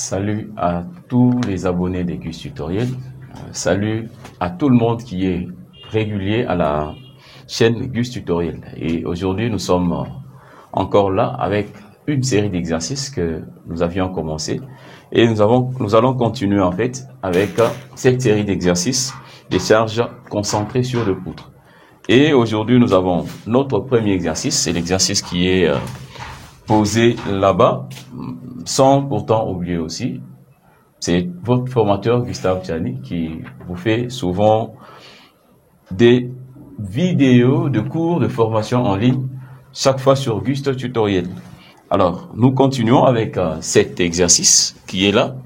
Salut à tous les abonnés des Gus Tutoriel. Salut à tout le monde qui est régulier à la chaîne Gus Tutoriel. Et aujourd'hui, nous sommes encore là avec une série d'exercices que nous avions commencé. Et nous allons continuer en fait avec cette série d'exercices des charges concentrées sur le poutre. Et aujourd'hui, nous avons notre premier exercice. C'est l'exercice qui est posé là-bas, sans pourtant oublier aussi. C'est votre formateur Gustave Tchani qui vous fait souvent des vidéos de cours de formation en ligne chaque fois sur Gus Tutoriel. Alors, nous continuons avec cet exercice qui est là.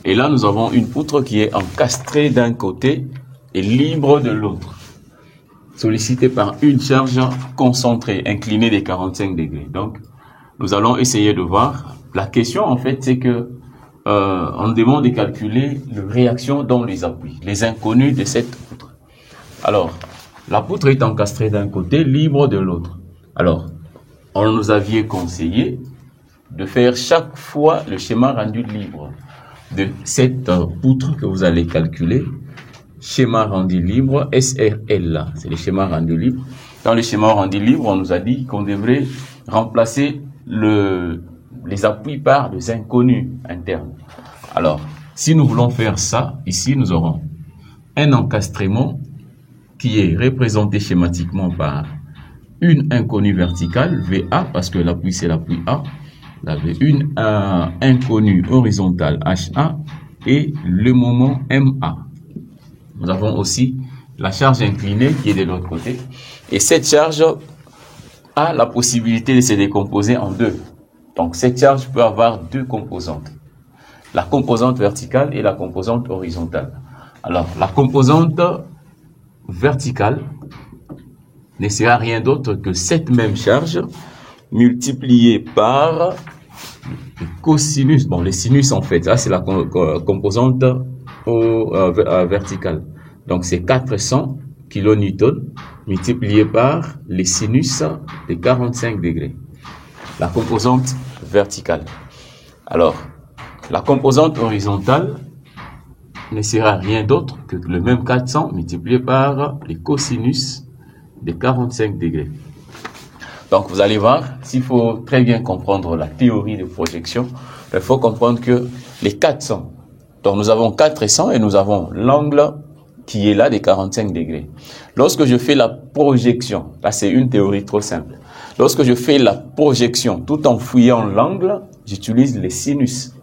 Et là, nous avons une poutre qui est encastrée d'un côté et libre de l'autre, sollicitée par une charge concentrée, inclinée des 45 degrés. Donc, nous allons essayer de voir. La question, en fait, c'est que on demande de calculer la réaction dans les appuis, les inconnus de cette poutre. Alors, la poutre est encastrée d'un côté, libre de l'autre. Alors, on nous avait conseillé de faire chaque fois le schéma rendu libre de cette poutre que vous allez calculer. Schéma rendu libre, SRL là, c'est le schéma rendu libre. Dans le schéma rendu libre, on nous a dit qu'on devrait remplacer les appuis par des inconnus internes. Alors, si nous voulons faire ça, ici nous aurons un encastrement qui est représenté schématiquement par une inconnue verticale, VA, parce que l'appui c'est l'appui A. Vous avez une inconnue horizontale, HA, et le moment MA. Nous avons aussi la charge inclinée qui est de l'autre côté. Et cette charge a la possibilité de se décomposer en deux. Donc cette charge peut avoir deux composantes. La composante verticale et la composante horizontale. Alors la composante verticale ne sera rien d'autre que cette même charge multipliée par le cosinus. Bon, les sinus en fait, là c'est la composante verticale. Donc c'est 400 kN multiplié par les sinus de 45 degrés. La composante verticale. Alors, la composante horizontale ne sera rien d'autre que le même 400 multiplié par les cosinus de 45 degrés. Donc, vous allez voir, s'il faut très bien comprendre la théorie de projection, il faut comprendre que les 400, donc nous avons 400 et nous avons l'angle qui est là des 45 degrés. Lorsque je fais la projection, là c'est une théorie trop simple. Lorsque je fais la projection tout en fouillant l'angle, j'utilise les sinus.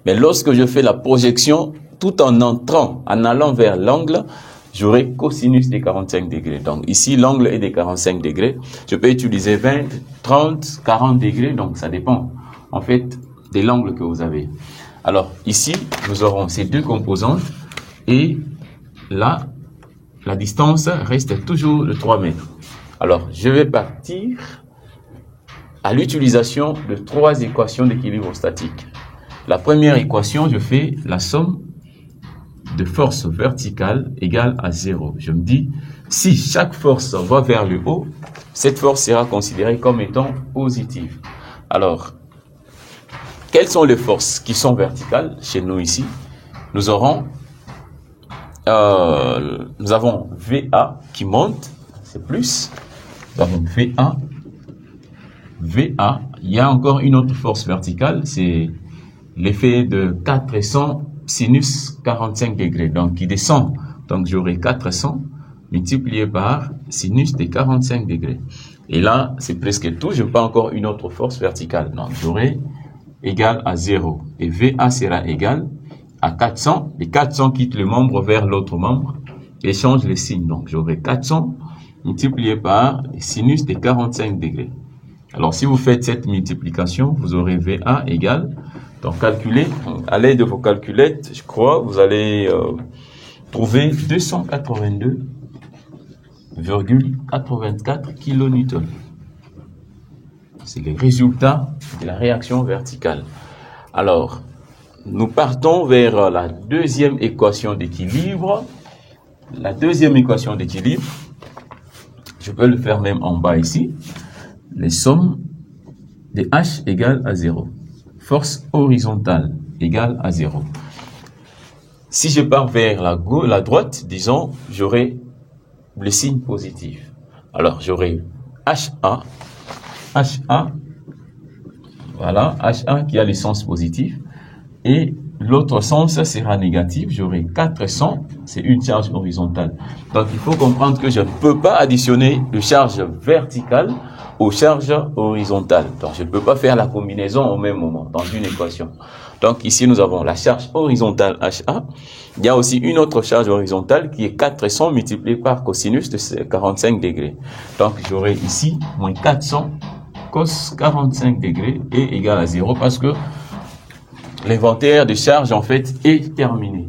Mais lorsque je fais la projection tout en entrant, en allant vers l'angle, j'aurai cosinus des 45 degrés. Donc ici, l'angle est des 45 degrés. Je peux utiliser 20, 30, 40 degrés, donc ça dépend en fait de l'angle que vous avez. Alors ici, nous aurons ces deux composantes et là, la distance reste toujours de 3 mètres. Alors, je vais partir à l'utilisation de 3 équations d'équilibre statique. La première équation, je fais la somme de force verticale égale à 0. Je me dis, si chaque force va vers le haut, cette force sera considérée comme étant positive. Alors, quelles sont les forces qui sont verticales chez nous ici? Nous avons VA qui monte, c'est plus. Nous avons VA. Il y a encore une autre force verticale, c'est l'effet de 400 sinus 45 degrés, donc qui descend. Donc j'aurai 400 multiplié par sinus de 45 degrés. Et là, c'est presque tout. Je n'ai pas encore une autre force verticale. Donc j'aurai égal à 0. Et VA sera égal à 400. Les 400 quittent le membre vers l'autre membre et changent les signes. Donc j'aurai 400 multiplié par les sinus de 45 degrés. Alors si vous faites cette multiplication, vous aurez VA égal, donc calculez, à l'aide de vos calculettes, je crois, vous allez trouver 282,84 kN. C'est le résultat de la réaction verticale. Alors, nous partons vers la deuxième équation d'équilibre. La deuxième équation d'équilibre, je peux le faire même en bas ici. Les sommes de H égale à 0. force horizontale égale à 0. Si je pars vers la droite, disons, j'aurai le signe positif. Alors, j'aurai HA, voilà, HA qui a le sens positif, et l'autre sens sera négatif, j'aurai 400, c'est une charge horizontale. Donc, il faut comprendre que je ne peux pas additionner le charge verticale aux charges horizontales. Donc, je ne peux pas faire la combinaison au même moment dans une équation. Donc, ici, nous avons la charge horizontale HA. Il y a aussi une autre charge horizontale qui est 400 multiplié par cosinus de 45 degrés. Donc, j'aurai ici moins 400 cos 45 degrés est égal à 0 parce que l'inventaire de charge, en fait, est terminé.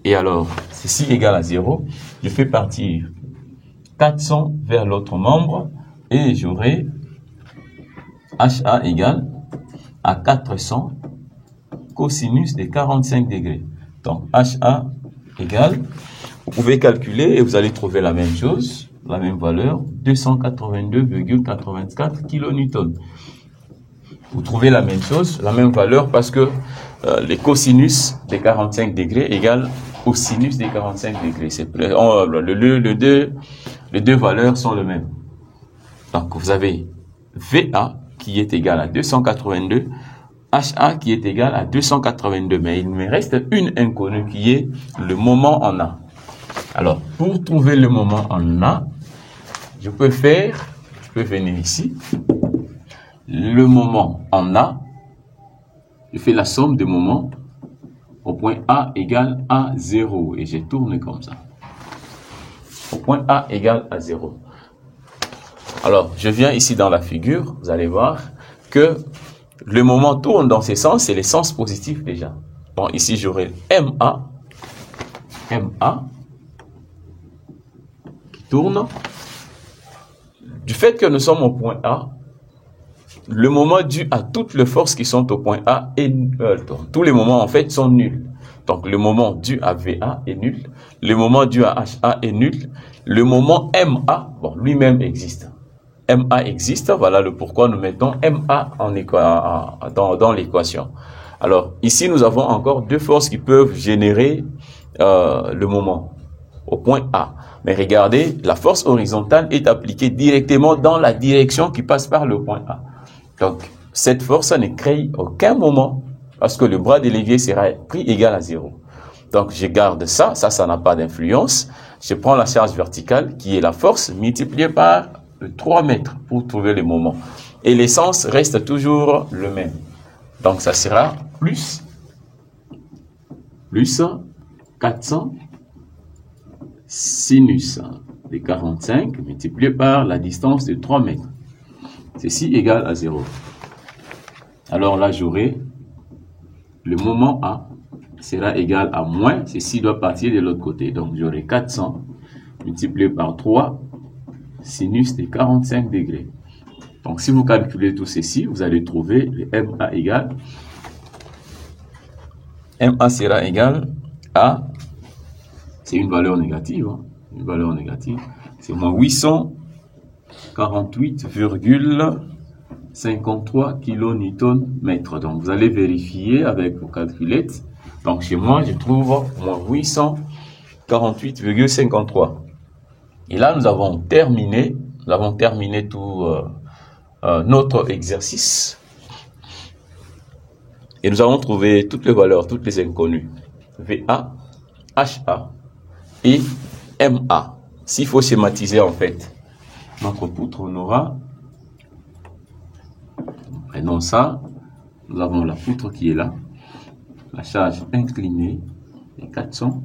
Et alors, ceci égale à 0. Je fais partir 400 vers l'autre membre et j'aurai HA égale à 400 cosinus de 45 degrés. Donc, HA égale, vous pouvez calculer et vous allez trouver la même chose, la même valeur, 282,84 kN. Vous trouvez la même chose, la même valeur parce que les cosinus des 45 degrés égale au sinus des 45 degrés. Les deux valeurs sont les mêmes. Donc, vous avez VA qui est égal à 282, HA qui est égal à 282. Mais il me reste une inconnue qui est le moment en A. Alors, pour trouver le moment en A, je peux venir ici. Le moment en A, je fais la somme des moments au point A égale à 0 et je tourne comme ça. Au point A égale à 0. Alors, je viens ici dans la figure, vous allez voir que le moment tourne dans ces sens, c'est les sens positifs déjà. Bon, ici j'aurai MA qui tourne. Du fait que nous sommes au point A, le moment dû à toutes les forces qui sont au point A est nul. Tous les moments en fait sont nuls. Donc le moment dû à VA est nul. Le moment dû à HA est nul. Le moment MA, bon, lui-même existe. MA existe, voilà le pourquoi nous mettons MA dans l'équation. Alors ici nous avons encore deux forces qui peuvent générer le moment au point A. Mais regardez, la force horizontale est appliquée directement dans la direction qui passe par le point A. Donc, cette force ne crée aucun moment parce que le bras de levier sera pris égal à 0. Donc, je garde ça n'a pas d'influence. Je prends la charge verticale qui est la force multipliée par 3 mètres pour trouver le moment. Et l'essence reste toujours le même. Donc, ça sera plus 400 sinus de 45 multiplié par la distance de 3 mètres. Ceci égale à 0. Alors là, j'aurai le moment A sera égal à moins. Ceci doit partir de l'autre côté. Donc, j'aurai 400 multiplié par 3 sinus de 45 degrés. Donc, si vous calculez tout ceci, vous allez trouver le MA égal. MA sera égal à, c'est une valeur négative, une valeur négative, c'est moins 848,53 kN/m. Donc, vous allez vérifier avec vos calculettes. Donc, chez moi, je trouve moins 848,53. Et là, nous avons terminé tout notre exercice. Et nous avons trouvé toutes les valeurs, toutes les inconnues. VA, HA et MA. S'il faut schématiser, en fait, notre poutre, on aura, prenons ça, nous avons la poutre qui est là, la charge inclinée est 400.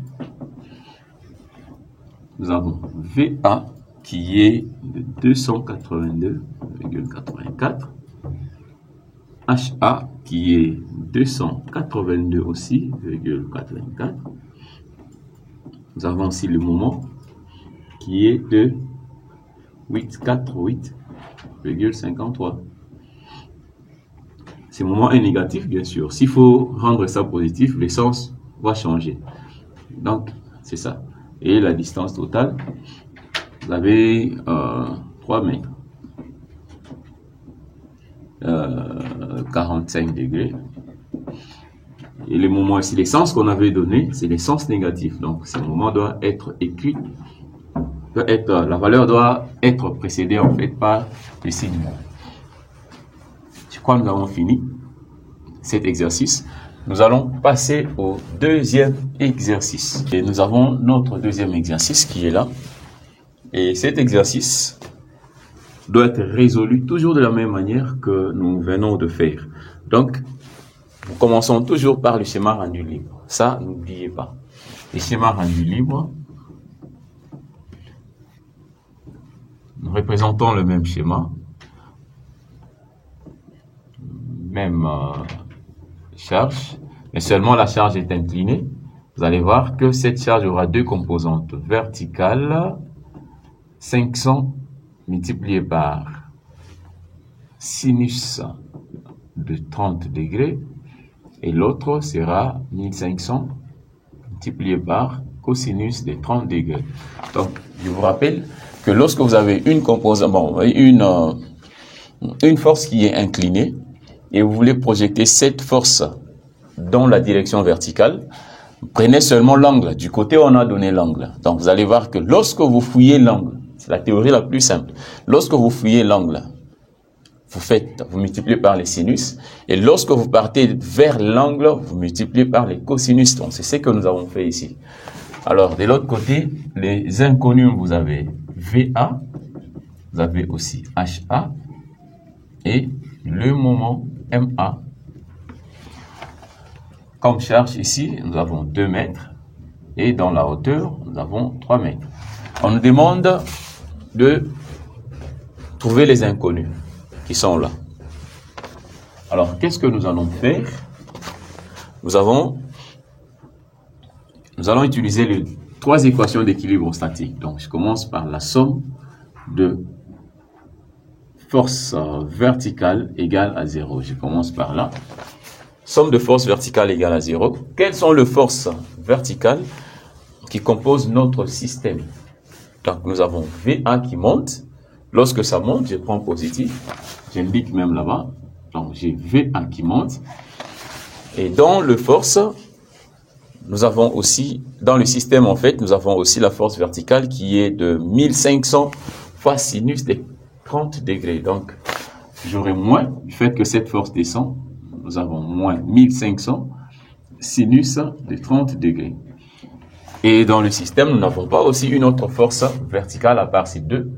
Nous avons VA qui est de 282,84. HA qui est 282 aussi, 84. Nous avons aussi le moment qui est de 848,53. Ce moment est négatif, bien sûr. S'il faut rendre ça positif, l'essence va changer. Donc, c'est ça. Et la distance totale, vous avez 3 mètres. 45 degrés. Et les moments ici, les sens qu'on avait donné, c'est les sens négatifs. Donc, ce moment doit être écrit, la valeur doit être précédée en fait par le signe moins. Je crois que nous avons fini cet exercice. Nous allons passer au deuxième exercice. Et nous avons notre deuxième exercice qui est là. Et cet exercice doit être résolu toujours de la même manière que nous venons de faire. Donc, nous commençons toujours par le schéma rendu libre. Ça, n'oubliez pas. Le schéma rendu libre, nous représentons le même schéma, même charge, mais seulement la charge est inclinée. Vous allez voir que cette charge aura deux composantes verticales, 500 multiplié par sinus de 30 degrés, et l'autre sera 1500 multiplié par cosinus de 30 degrés. Donc, je vous rappelle que lorsque vous avez une composante, une force qui est inclinée, et vous voulez projeter cette force dans la direction verticale, prenez seulement l'angle. Du côté où on a donné l'angle. Donc, vous allez voir que lorsque vous fouillez l'angle, c'est la théorie la plus simple. Lorsque vous fouillez l'angle, vous multipliez par les sinus. Et lorsque vous partez vers l'angle, vous multipliez par les cosinus. Donc, c'est ce que nous avons fait ici. Alors, de l'autre côté, les inconnus, vous avez VA, vous avez aussi HA, et le moment MA. Comme charge ici, nous avons 2 mètres, et dans la hauteur, nous avons 3 mètres. On nous demande de trouver les inconnus qui sont là. Alors, qu'est-ce que nous allons faire? Nous allons utiliser les 3 équations d'équilibre statique. Donc, je commence par la somme de force verticale égale à 0. Je commence par là. Somme de force verticale égale à 0. Quelles sont les forces verticales qui composent notre système? Donc, nous avons VA qui monte. Lorsque ça monte, je prends positif. J'indique même là-bas. Donc, j'ai VA qui monte. Et dans le force, nous avons aussi, dans le système, en fait, nous avons aussi la force verticale qui est de 1500 fois sinus de 30 degrés. Donc, j'aurai moins, du fait que cette force descend, nous avons moins 1500 sinus de 30 degrés. Et dans le système, nous n'avons pas aussi une autre force verticale à part ces deux.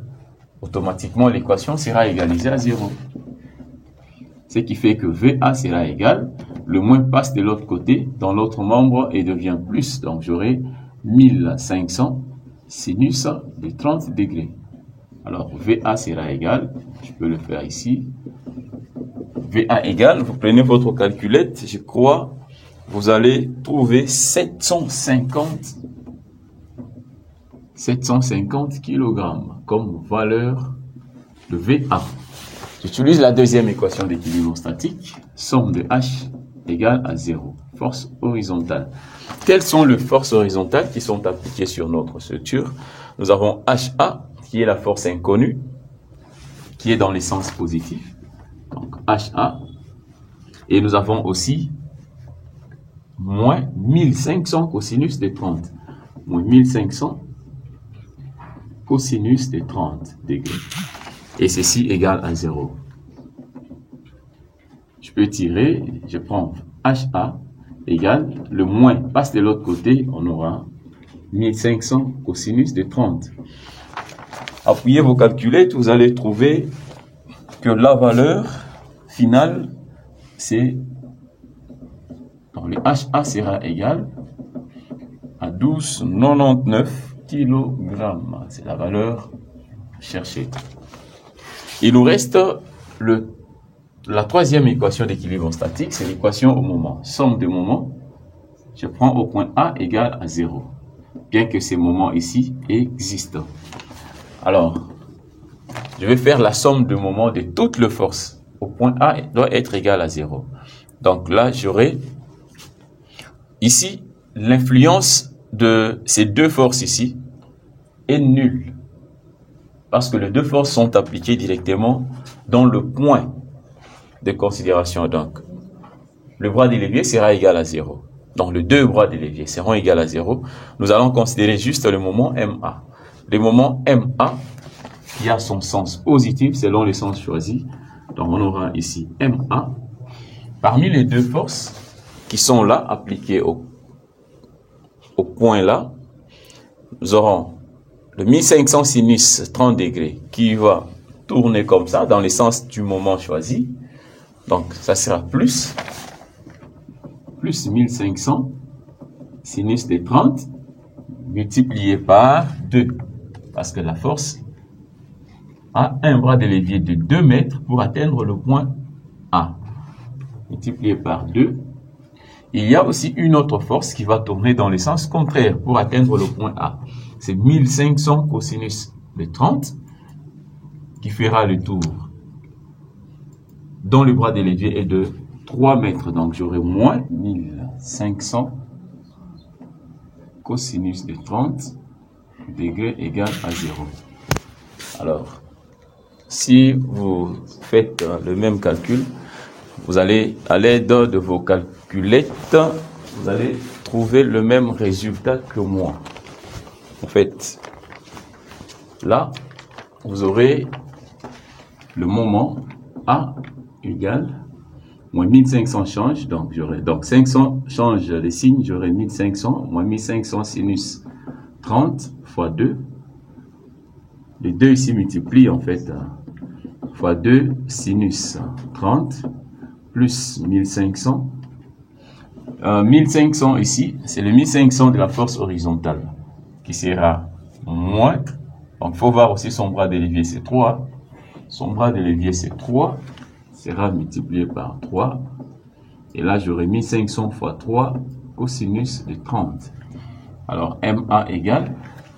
Automatiquement, l'équation sera égalisée à 0. Ce qui fait que VA sera égal, le moins passe de l'autre côté, dans l'autre membre, et devient plus. Donc, j'aurai 1500 sinus de 30 degrés. Alors, VA sera égal, je peux le faire ici. VA égal, vous prenez votre calculette, je crois, vous allez trouver 750 kg comme valeur de VA. J'utilise la deuxième équation d'équilibre statique, somme de H égale à 0, force horizontale. Quelles sont les forces horizontales qui sont appliquées sur notre structure? Nous avons HA, qui est la force inconnue, qui est dans les sens positifs. Donc HA. Et nous avons aussi moins 1500 cosinus de 30. Moins 1500 cosinus de 30 degrés. Et ceci égale à 0. Je peux tirer, je prends HA égale, le moins passe de l'autre côté, on aura 1500 cosinus de 30. Appuyez vos calculettes, vous allez trouver que la valeur finale, c'est, le HA sera égal à 12,99 kg. C'est la valeur cherchée. Il nous reste la troisième équation d'équilibre statique, c'est l'équation au moment. Somme de moments, je prends au point A égale à 0, bien que ces moments ici existent. Alors, je vais faire la somme de moments de toutes les forces. Au point A doit être égal à 0. Donc là, j'aurai ici l'influence de ces deux forces ici est nulle. Parce que les deux forces sont appliquées directement dans le point. de considération. Donc, le bras de levier sera égal à 0. Donc, les deux bras de levier seront égaux à 0. Nous allons considérer juste le moment MA. Le moment MA qui a son sens positif selon le sens choisi. Donc, on aura ici MA. Parmi les deux forces qui sont là, appliquées au point là, nous aurons le 1500 sinus 30 degrés qui va tourner comme ça dans le sens du moment choisi. Donc, ça sera plus 1500 sinus de 30 multiplié par 2. Parce que la force a un bras de levier de 2 mètres pour atteindre le point A. Multiplié par 2. Il y a aussi une autre force qui va tourner dans le sens contraire pour atteindre le point A. C'est 1500 cosinus de 30 qui fera le tour dont le bras de levier est de 3 mètres. Donc, j'aurai moins 1500 cosinus de 30 degrés égale à 0. Alors, si vous faites le même calcul, vous allez, à l'aide de vos calculettes, vous allez trouver le même résultat que moi. En fait, là, vous aurez le moment A égale moins 1500 change, donc 500 change les signes, j'aurai 1500, moins 1500 sinus 30 fois 2. Les deux ici multiplient en fait, fois 2 sinus 30 plus 1500. 1500 ici, c'est le 1500 de la force horizontale qui sera moindre. Donc il faut voir aussi son bras de levier, c'est 3. Son bras de levier, c'est 3. Sera multiplié par 3. Et là, j'aurai 1500 fois 3 cosinus de 30. Alors, MA égale,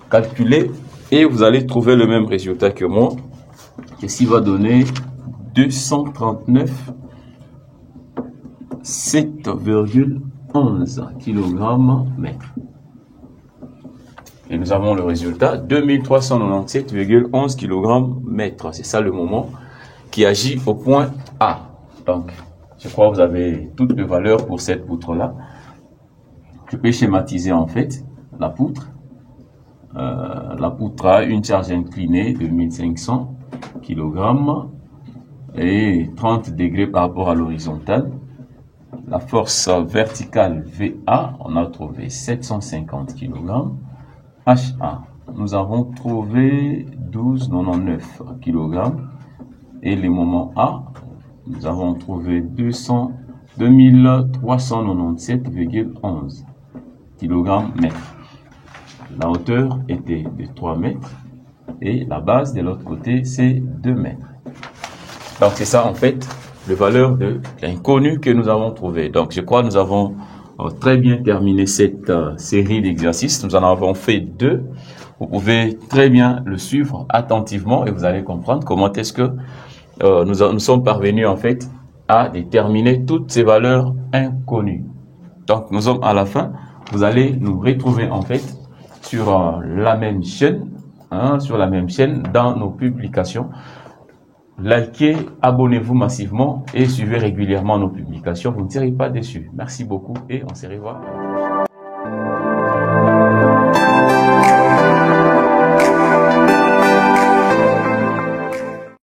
calculez et vous allez trouver le même résultat que moi. Ceci va donner 239 7,11 kg/mètre. Et nous avons le résultat, 2397,11 kg/mètre. C'est ça le moment qui agit au point A. Donc, je crois que vous avez toutes les valeurs pour cette poutre-là. Je peux schématiser en fait la poutre. La poutre a une charge inclinée de 1500 kg et 30 degrés par rapport à l'horizontale. La force verticale VA, on a trouvé 750 kg. HA, nous avons trouvé 12,99 kg. Et le moment A, nous avons trouvé 2397,11 kg/mètre. La hauteur était de 3 mètres et la base de l'autre côté, c'est 2 mètres. Donc, c'est ça en fait, les valeurs de l'inconnu que nous avons trouvé. Donc, je crois que nous avons très bien terminé cette série d'exercices. Nous en avons fait 2. Vous pouvez très bien le suivre attentivement et vous allez comprendre comment est-ce que nous sommes parvenus en fait à déterminer toutes ces valeurs inconnues. Donc, nous sommes à la fin. Vous allez nous retrouver en fait sur la même chaîne, dans nos publications. Likez, abonnez-vous massivement et suivez régulièrement nos publications. Vous ne serez pas déçus. Merci beaucoup et on se revoit.